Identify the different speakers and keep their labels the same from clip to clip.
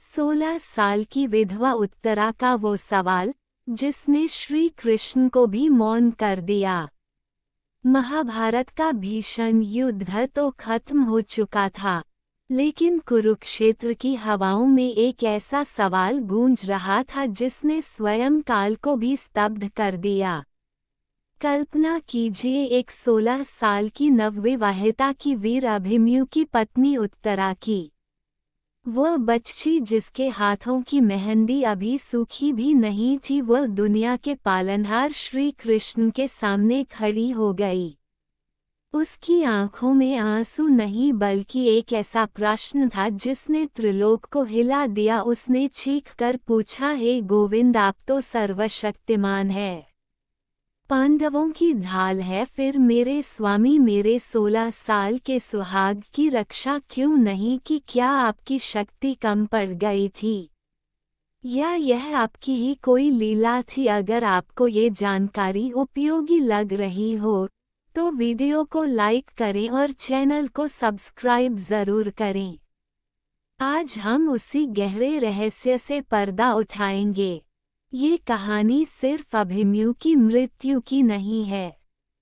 Speaker 1: 16 साल की विधवा उत्तरा का वो सवाल जिसने श्री कृष्ण को भी मौन कर दिया। महाभारत का भीषण युद्ध तो खत्म हो चुका था, लेकिन कुरुक्षेत्र की हवाओं में एक ऐसा सवाल गूंज रहा था जिसने स्वयं काल को भी स्तब्ध कर दिया। कल्पना कीजिए, एक 16 साल की नवविवाहिता की वीर अभिमन्यु की पत्नी उत्तरा की। वह बच्ची जिसके हाथों की मेहंदी अभी सूखी भी नहीं थी, वह दुनिया के पालनहार श्री कृष्ण के सामने खड़ी हो गई। उसकी आंखों में आंसू नहीं बल्कि एक ऐसा प्रश्न था जिसने त्रिलोक को हिला दिया। उसने चीख कर पूछा, हे गोविंद, आप तो सर्वशक्तिमान है, पांडवों की ढाल है, फिर मेरे स्वामी मेरे 16 साल के सुहाग की रक्षा क्यों नहीं की? क्या आपकी शक्ति कम पड़ गई थी या यह आपकी ही कोई लीला थी? अगर आपको ये जानकारी उपयोगी लग रही हो तो वीडियो को लाइक करें और चैनल को सब्सक्राइब ज़रूर करें। आज हम उसी गहरे रहस्य से पर्दा उठाएंगे। ये कहानी सिर्फ अभिमन्यु की मृत्यु की नहीं है,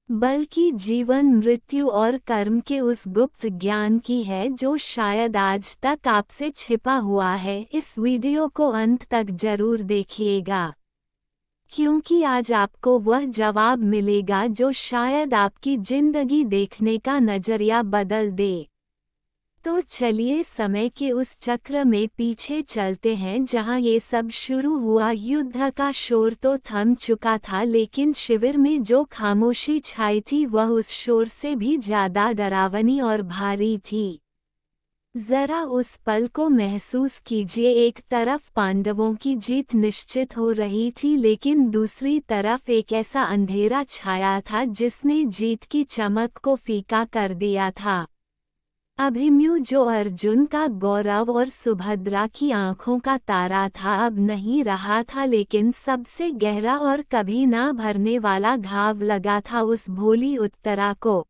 Speaker 1: बल्कि जीवन, मृत्यु और कर्म के उस गुप्त ज्ञान की है जो शायद आज तक आपसे छिपा हुआ है। इस वीडियो को अंत तक जरूर देखिएगा, क्योंकि आज आपको वह जवाब मिलेगा जो शायद आपकी जिंदगी देखने का नजरिया बदल दे। तो चलिए समय के उस चक्र में पीछे चलते हैं जहां ये सब शुरू हुआ। युद्ध का शोर तो थम चुका था, लेकिन शिविर में जो खामोशी छाई थी वह उस शोर से भी ज्यादा डरावनी और भारी थी। जरा उस पल को महसूस कीजिए। एक तरफ पांडवों की जीत निश्चित हो रही थी, लेकिन दूसरी तरफ एक ऐसा अंधेरा छाया था जिसने जीत की चमक को फीका कर दिया था। अभिमन्यु, जो अर्जुन का गौरव और सुभद्रा की आंखों का तारा था, अब नहीं रहा था, लेकिन सबसे गहरा और कभी ना भरने वाला घाव लगा था उस भोली उत्तरा को।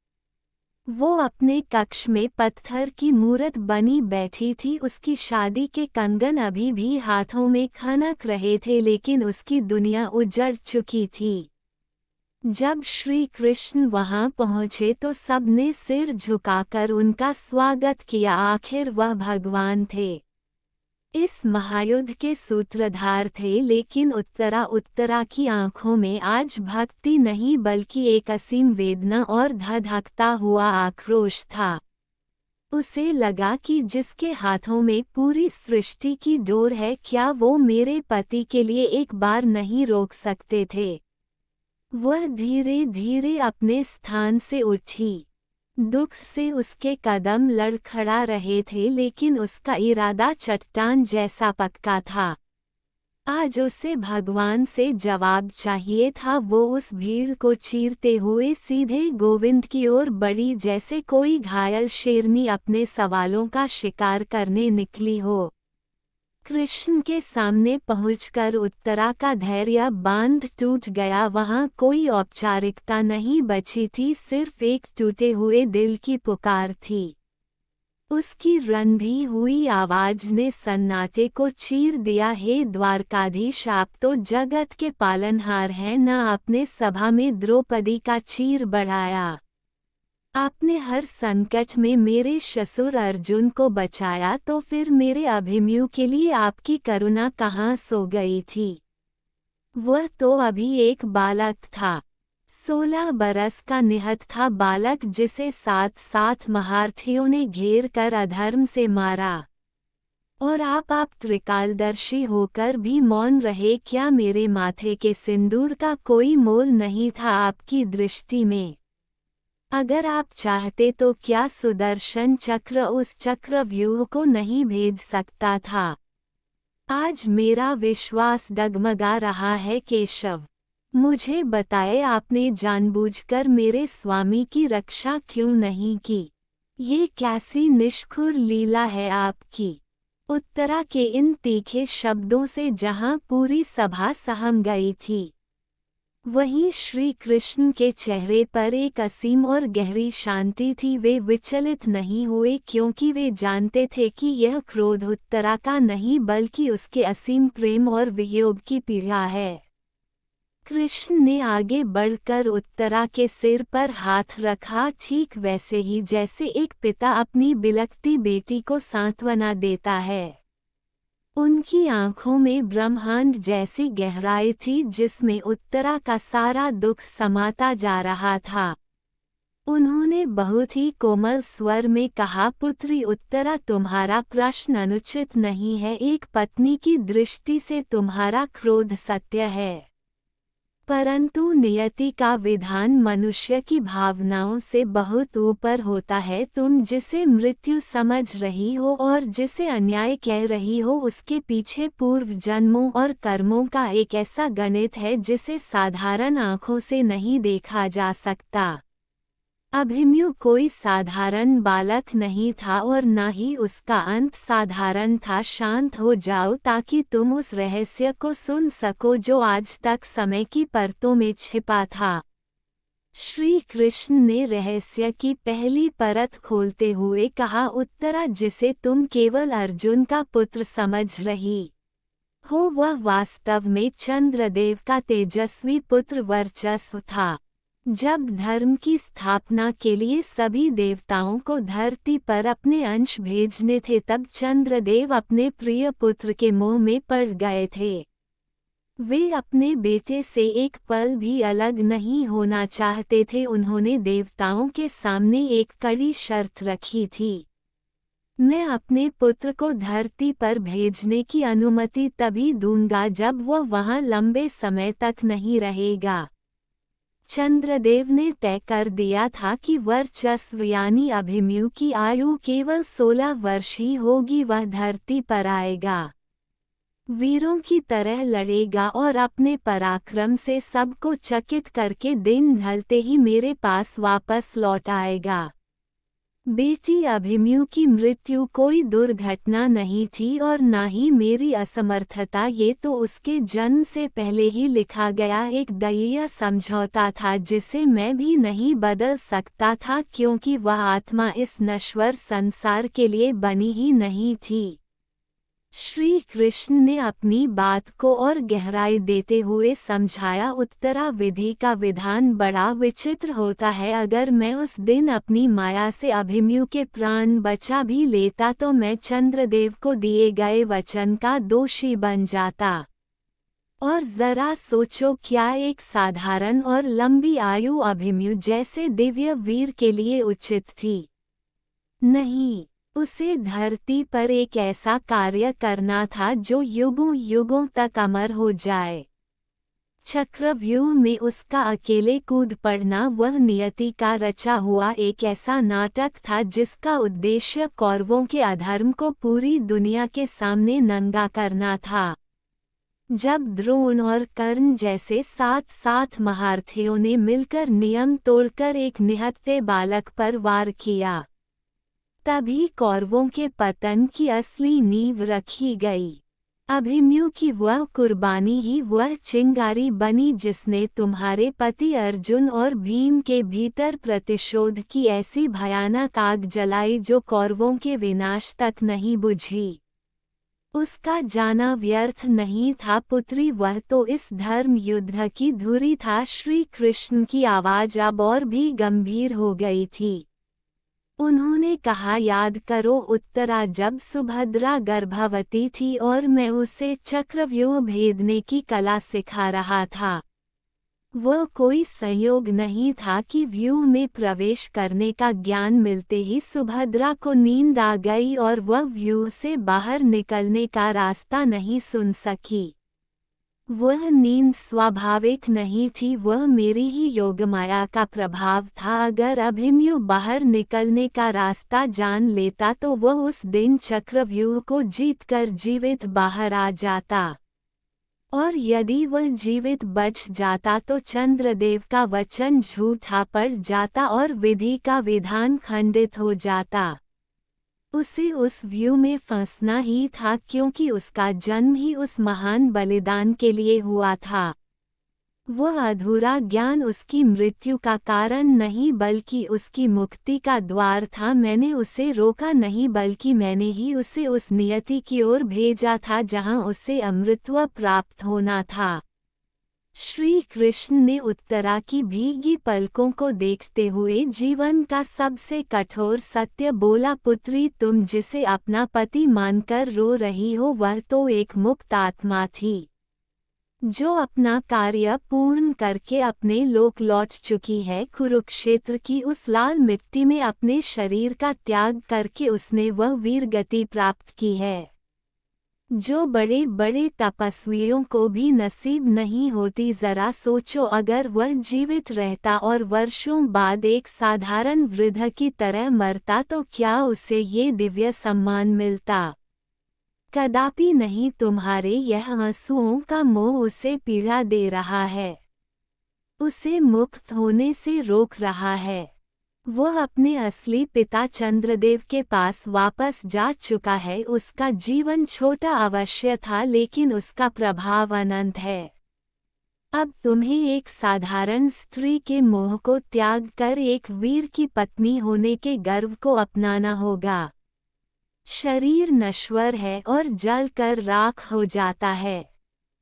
Speaker 1: वो अपने कक्ष में पत्थर की मूरत बनी बैठी थी। उसकी शादी के कंगन अभी भी हाथों में खनक रहे थे, लेकिन उसकी दुनिया उजड़ चुकी थी। जब श्री कृष्ण वहां पहुंचे तो सबने सिर झुकाकर उनका स्वागत किया। आखिर वह भगवान थे, इस महायुद्ध के सूत्रधार थे। लेकिन उत्तरा की आंखों में आज भक्ति नहीं बल्कि एक असीम वेदना और धधकता हुआ आक्रोश था। उसे लगा कि जिसके हाथों में पूरी सृष्टि की डोर है, क्या वो मेरे पति के लिए एक बार नहीं रोक सकते थे? वह धीरे धीरे अपने स्थान से उठी। दुख से उसके कदम लड़खड़ा रहे थे, लेकिन उसका इरादा चट्टान जैसा पक्का था। आज उसे भगवान से जवाब चाहिए था। वो उस भीड़ को चीरते हुए सीधे गोविंद की ओर बढ़ी, जैसे कोई घायल शेरनी अपने सवालों का शिकार करने निकली हो। कृष्ण के सामने पहुंचकर उत्तरा का धैर्य बांध टूट गया। वहां कोई औपचारिकता नहीं बची थी, सिर्फ एक टूटे हुए दिल की पुकार थी। उसकी रंधी हुई आवाज ने सन्नाटे को चीर दिया, हे द्वारकाधीश, आप तो जगत के पालनहार हैं, न आपने सभा में द्रौपदी का चीर बढ़ाया, आपने हर संकट में मेरे ससुर अर्जुन को बचाया, तो फिर मेरे अभिमन्यु के लिए आपकी करुणा कहाँ सो गई थी? वह तो अभी एक बालक था, 16 बरस का निहत था बालक, जिसे 7 महारथियों ने घेर कर अधर्म से मारा। और आप त्रिकालदर्शी होकर भी मौन रहे। क्या मेरे माथे के सिंदूर का कोई मोल नहीं था आपकी दृष्टि में? अगर आप चाहते तो क्या सुदर्शन चक्र उस चक्रव्यूह को नहीं भेज सकता था? आज मेरा विश्वास डगमगा रहा है केशव। मुझे बताए, आपने जानबूझकर मेरे स्वामी की रक्षा क्यों नहीं की? ये कैसी निष्ठुर लीला है आपकी? उत्तरा के इन तीखे शब्दों से जहां पूरी सभा सहम गई थी, वहीं श्री कृष्ण के चेहरे पर एक असीम और गहरी शांति थी। वे विचलित नहीं हुए क्योंकि वे जानते थे कि यह क्रोध उत्तरा का नहीं बल्कि उसके असीम प्रेम और वियोग की पीड़ा है। कृष्ण ने आगे बढ़कर उत्तरा के सिर पर हाथ रखा, ठीक वैसे ही जैसे एक पिता अपनी बिलखती बेटी को सांत्वना देता है। उनकी आंखों में ब्रह्मांड जैसी गहराई थी जिसमें उत्तरा का सारा दुख समाता जा रहा था। उन्होंने बहुत ही कोमल स्वर में कहा, पुत्री उत्तरा, तुम्हारा प्रश्न अनुचित नहीं है। एक पत्नी की दृष्टि से तुम्हारा क्रोध सत्य है, परंतु नियति का विधान मनुष्य की भावनाओं से बहुत ऊपर होता है। तुम जिसे मृत्यु समझ रही हो और जिसे अन्याय कह रही हो, उसके पीछे पूर्व जन्मों और कर्मों का एक ऐसा गणित है जिसे साधारण आंखों से नहीं देखा जा सकता। अभिमन्यु कोई साधारण बालक नहीं था और न ही उसका अंत साधारण था। शांत हो जाओ ताकि तुम उस रहस्य को सुन सको जो आज तक समय की परतों में छिपा था। श्री कृष्ण ने रहस्य की पहली परत खोलते हुए कहा, उत्तरा, जिसे तुम केवल अर्जुन का पुत्र समझ रही हो, वह वास्तव में चंद्रदेव का तेजस्वी पुत्र वर्चस्व था। जब धर्म की स्थापना के लिए सभी देवताओं को धरती पर अपने अंश भेजने थे, तब चंद्रदेव अपने प्रिय पुत्र के मोह में पड़ गए थे। वे अपने बेटे से एक पल भी अलग नहीं होना चाहते थे। उन्होंने देवताओं के सामने एक कड़ी शर्त रखी थी, मैं अपने पुत्र को धरती पर भेजने की अनुमति तभी दूंगा जब वह वहां लंबे समय तक नहीं रहेगा। चंद्रदेव ने तय कर दिया था कि वर्चस्व यानी अभिमन्यु की आयु केवल 16 वर्ष ही होगी। वह धरती पर आएगा, वीरों की तरह लड़ेगा और अपने पराक्रम से सबको चकित करके दिन ढलते ही मेरे पास वापस लौट आएगा। बेटी अभिमन्यु की मृत्यु कोई दुर्घटना नहीं थी और न ही मेरी असमर्थता, ये तो उसके जन्म से पहले ही लिखा गया एक दैवीय समझौता था जिसे मैं भी नहीं बदल सकता था, क्योंकि वह आत्मा इस नश्वर संसार के लिए बनी ही नहीं थी। श्री कृष्ण ने अपनी बात को और गहराई देते हुए समझाया, उत्तरा, विधि का विधान बड़ा विचित्र होता है। अगर मैं उस दिन अपनी माया से अभिमन्यु के प्राण बचा भी लेता तो मैं चंद्रदेव को दिए गए वचन का दोषी बन जाता। और जरा सोचो, क्या एक साधारण और लंबी आयु अभिमन्यु जैसे दिव्य वीर के लिए उचित थी? नहीं, उसे धरती पर एक ऐसा कार्य करना था जो युगों युगों तक अमर हो जाए। चक्रव्यूह में उसका अकेले कूद पड़ना वह नियति का रचा हुआ एक ऐसा नाटक था जिसका उद्देश्य कौरवों के अधर्म को पूरी दुनिया के सामने नंगा करना था। जब द्रोण और कर्ण जैसे 7 महारथियों ने मिलकर नियम तोड़कर एक निहत्थे बालक पर वार किया, तभी कौरवों के पतन की असली नींव रखी गई। अभिमन्यु की वह कुर्बानी ही वह चिंगारी बनी जिसने तुम्हारे पति अर्जुन और भीम के भीतर प्रतिशोध की ऐसी भयानक आग जलाई जो कौरवों के विनाश तक नहीं बुझी। उसका जाना व्यर्थ नहीं था पुत्री, वह तो इस धर्म युद्ध की धुरी था। श्री कृष्ण की आवाज अब और भी गंभीर हो गई थी। उन्होंने कहा, याद करो उत्तरा, जब सुभद्रा गर्भवती थी और मैं उसे चक्रव्यूह भेदने की कला सिखा रहा था, वह कोई संयोग नहीं था कि व्यूह में प्रवेश करने का ज्ञान मिलते ही सुभद्रा को नींद आ गई और वह व्यूह से बाहर निकलने का रास्ता नहीं सुन सकी। वह नींद स्वाभाविक नहीं थी, वह मेरी ही योगमाया का प्रभाव था। अगर अभिमन्यु बाहर निकलने का रास्ता जान लेता तो वह उस दिन चक्रव्यूह को जीतकर जीवित बाहर आ जाता, और यदि वह जीवित बच जाता तो चंद्रदेव का वचन झूठा पड़ जाता और विधि का विधान खंडित हो जाता। उसे उस व्यू में फंसना ही था क्योंकि उसका जन्म ही उस महान बलिदान के लिए हुआ था। वह अधूरा ज्ञान उसकी मृत्यु का कारण नहीं बल्कि उसकी मुक्ति का द्वार था। मैंने उसे रोका नहीं बल्कि मैंने ही उसे उस नियति की ओर भेजा था जहां उसे अमृतत्व प्राप्त होना था। श्री कृष्ण ने उत्तरा की भीगी पलकों को देखते हुए जीवन का सबसे कठोर सत्य बोला, पुत्री, तुम जिसे अपना पति मानकर रो रही हो वह तो एक मुक्त आत्मा थी जो अपना कार्य पूर्ण करके अपने लोक लौट चुकी है। कुरुक्षेत्र की उस लाल मिट्टी में अपने शरीर का त्याग करके उसने वह वीर गति प्राप्त की है जो बड़े बड़े तपस्वियों को भी नसीब नहीं होती। जरा सोचो, अगर वह जीवित रहता और वर्षों बाद एक साधारण वृद्ध की तरह मरता तो क्या उसे ये दिव्य सम्मान मिलता? कदापि नहीं। तुम्हारे यह आंसुओं का मोह उसे पीड़ा दे रहा है, उसे मुक्त होने से रोक रहा है। वह अपने असली पिता चंद्रदेव के पास वापस जा चुका है। उसका जीवन छोटा अवश्य था लेकिन उसका प्रभाव अनंत है। अब तुम्हें एक साधारण स्त्री के मोह को त्याग कर एक वीर की पत्नी होने के गर्व को अपनाना होगा। शरीर नश्वर है और जल कर राख हो जाता है,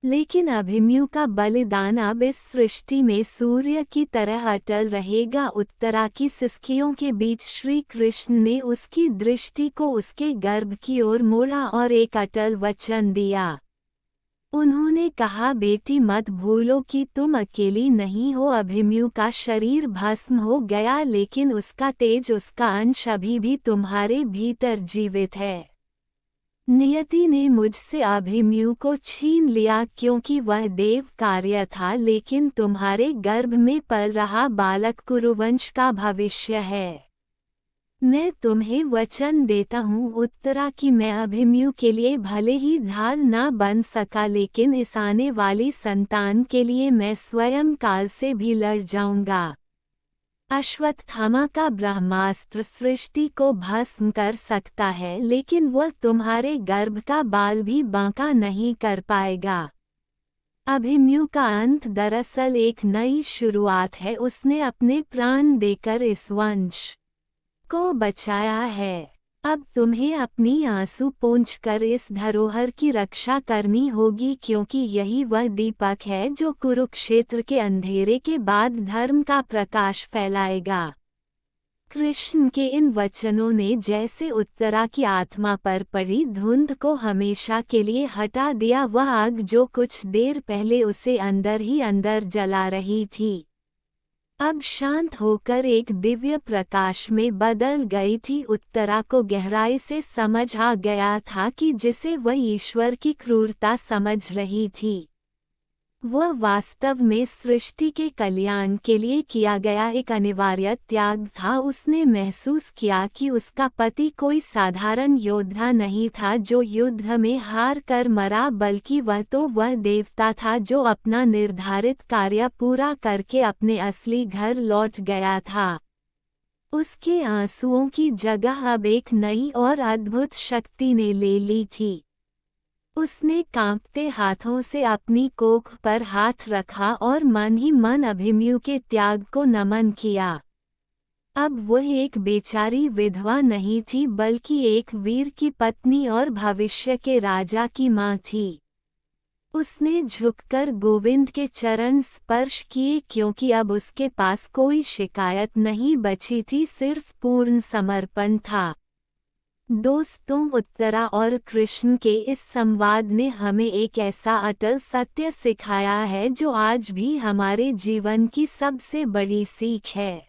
Speaker 1: लेकिन अभिमन्यु का बलिदान अब इस सृष्टि में सूर्य की तरह अटल रहेगा। उत्तरा की सिसकियों के बीच श्री कृष्ण ने उसकी दृष्टि को उसके गर्भ की ओर मोड़ा और एक अटल वचन दिया। उन्होंने कहा, बेटी, मत भूलो कि तुम अकेली नहीं हो। अभिमन्यु का शरीर भस्म हो गया लेकिन उसका तेज, उसका अंश अभी भी तुम्हारे भीतर जीवित है। नियति ने मुझसे अभिमन्यु को छीन लिया क्योंकि वह देव कार्य था, लेकिन तुम्हारे गर्भ में पल रहा बालक कुरुवंश का भविष्य है। मैं तुम्हें वचन देता हूँ उत्तरा कि मैं अभिमन्यु के लिए भले ही ढाल ना बन सका लेकिन इस आने वाली संतान के लिए मैं स्वयं काल से भी लड़ जाऊंगा। अश्वत्थामा का ब्रह्मास्त्र सृष्टि को भस्म कर सकता है लेकिन वह तुम्हारे गर्भ का बाल भी बांका नहीं कर पाएगा। अभिमन्यु का अंत दरअसल एक नई शुरुआत है। उसने अपने प्राण देकर इस वंश को बचाया है। अब तुम्हें अपनी आंसू पोंछकर इस धरोहर की रक्षा करनी होगी क्योंकि यही वह दीपक है जो कुरुक्षेत्र के अंधेरे के बाद धर्म का प्रकाश फैलाएगा। कृष्ण के इन वचनों ने जैसे उत्तरा की आत्मा पर पड़ी धुंध को हमेशा के लिए हटा दिया। वह आग जो कुछ देर पहले उसे अंदर ही अंदर जला रही थी अब शांत होकर एक दिव्य प्रकाश में बदल गई थी। उत्तरा को गहराई से समझ आ गया था कि जिसे वह ईश्वर की क्रूरता समझ रही थी वह वास्तव में सृष्टि के कल्याण के लिए किया गया एक अनिवार्य त्याग था। उसने महसूस किया कि उसका पति कोई साधारण योद्धा नहीं था जो युद्ध में हार कर मरा, बल्कि वह देवता था जो अपना निर्धारित कार्य पूरा करके अपने असली घर लौट गया था। उसके आंसुओं की जगह अब एक नई और अद्भुत शक्ति ने ले ली थी। उसने कांपते हाथों से अपनी कोख पर हाथ रखा और मन ही मन अभिमन्यु के त्याग को नमन किया। अब वह एक बेचारी विधवा नहीं थी बल्कि एक वीर की पत्नी और भविष्य के राजा की मां थी। उसने झुककर गोविंद के चरण स्पर्श किए क्योंकि अब उसके पास कोई शिकायत नहीं बची थी, सिर्फ पूर्ण समर्पण था। दोस्तों, उत्तरा और कृष्ण के इस संवाद ने हमें एक ऐसा अटल सत्य सिखाया है जो आज भी हमारे जीवन की सबसे बड़ी सीख है।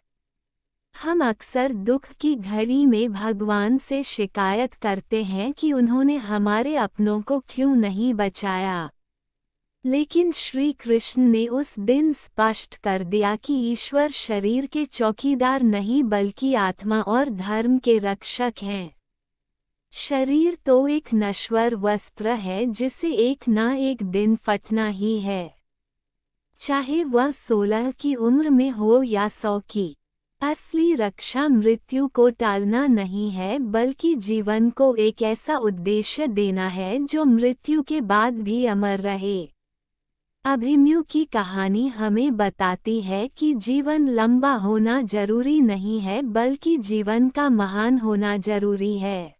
Speaker 1: हम अक्सर दुख की घड़ी में भगवान से शिकायत करते हैं कि उन्होंने हमारे अपनों को क्यों नहीं बचाया, लेकिन श्री कृष्ण ने उस दिन स्पष्ट कर दिया कि ईश्वर शरीर के चौकीदार नहीं बल्कि आत्मा और धर्म के रक्षक हैं। शरीर तो एक नश्वर वस्त्र है जिसे एक ना एक दिन फटना ही है, चाहे वह 16 की उम्र में हो या 100 की। असली रक्षा मृत्यु को टालना नहीं है बल्कि जीवन को एक ऐसा उद्देश्य देना है जो मृत्यु के बाद भी अमर रहे। अभिमन्यु की कहानी हमें बताती है कि जीवन लंबा होना जरूरी नहीं है, बल्कि जीवन का महान होना जरूरी है।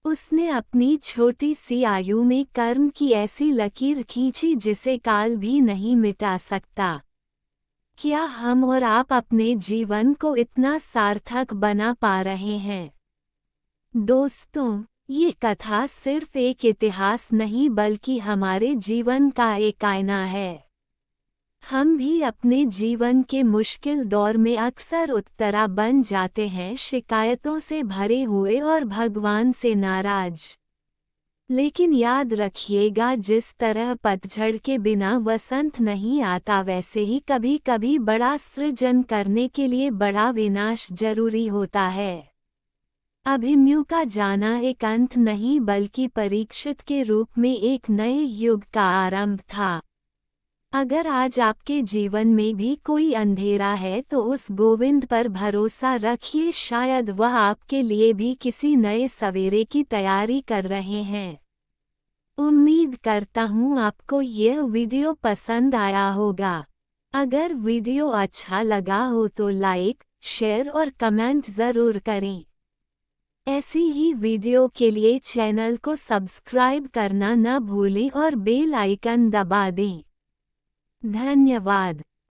Speaker 1: उसने अपनी छोटी सी आयु में कर्म की ऐसी लकीर खींची जिसे काल भी नहीं मिटा सकता। क्या हम और आप अपने जीवन को इतना सार्थक बना पा रहे हैं? दोस्तों, ये कथा सिर्फ एक इतिहास नहीं बल्कि हमारे जीवन का एक आईना है। हम भी अपने जीवन के मुश्किल दौर में अक्सर उत्तरा बन जाते हैं, शिकायतों से भरे हुए और भगवान से नाराज। लेकिन याद रखिएगा, जिस तरह पतझड़ के बिना वसंत नहीं आता, वैसे ही कभी कभी बड़ा सृजन करने के लिए बड़ा विनाश जरूरी होता है। अभिमन्यु का जाना एक अंत नहीं बल्कि परीक्षित के रूप में एक नए युग का आरंभ था। अगर आज आपके जीवन में भी कोई अंधेरा है तो उस गोविंद पर भरोसा रखिए, शायद वह आपके लिए भी किसी नए सवेरे की तैयारी कर रहे हैं। उम्मीद करता हूँ आपको यह वीडियो पसंद आया होगा। अगर वीडियो अच्छा लगा हो तो लाइक, शेयर और कमेंट ज़रूर करें। ऐसी ही वीडियो के लिए चैनल को सब्सक्राइब करना न भूलें और बेल आइकन दबा दें। धन्यवाद।